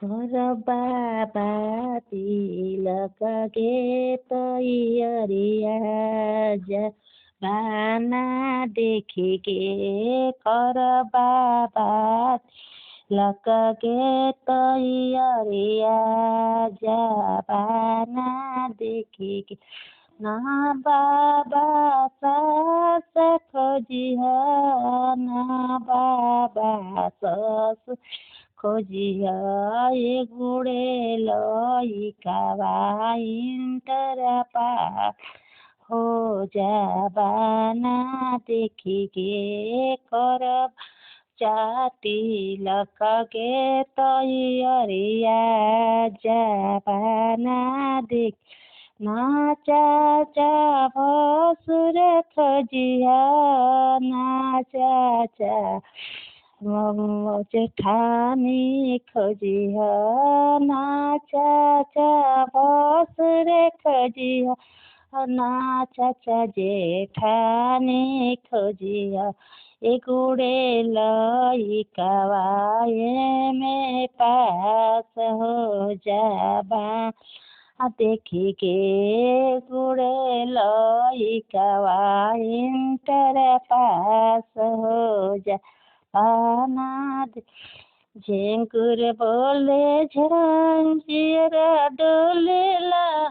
कर बाबा तिलक के तैयारिया जमाना देखी के कर बाबा तिलक के तैयारिया जमाना देखी के ना बाबा सास खोजिया ना बाबा सास खोजिया ये गुड़े लइकावा इंटर पास हो जाबाना देखी के करब चाटी लक के तैयारिया जाबाना देख ना चाचा भसुर खोजिया ना चाचा जेठानी खोजिया ना चाचा भसुर खोजिया ना चाचा जेठानी खोजिया गुड़े लइकावा में पास हो जाबा देखी के गुड़े लइकावा इंटर पास हो जा पाना झेंकुर बोले झंझिरा डोले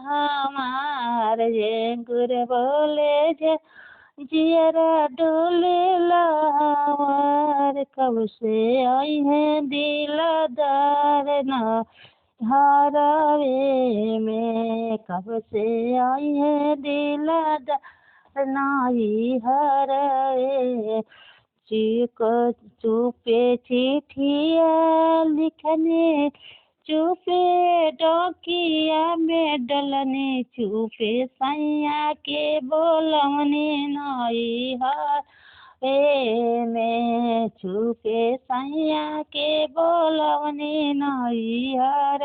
हमार झेंकुर बोले झंझिरा डोले हमार कब से आई है दिलदार न हरवे में कब से आई है दिलदार नाई हरवे चुपे चिट्ठिया लिखने चुपे डोकिया में डलने चुपे सैया के बोलवने नई हर में चुपे सैया के बोलवने नई हर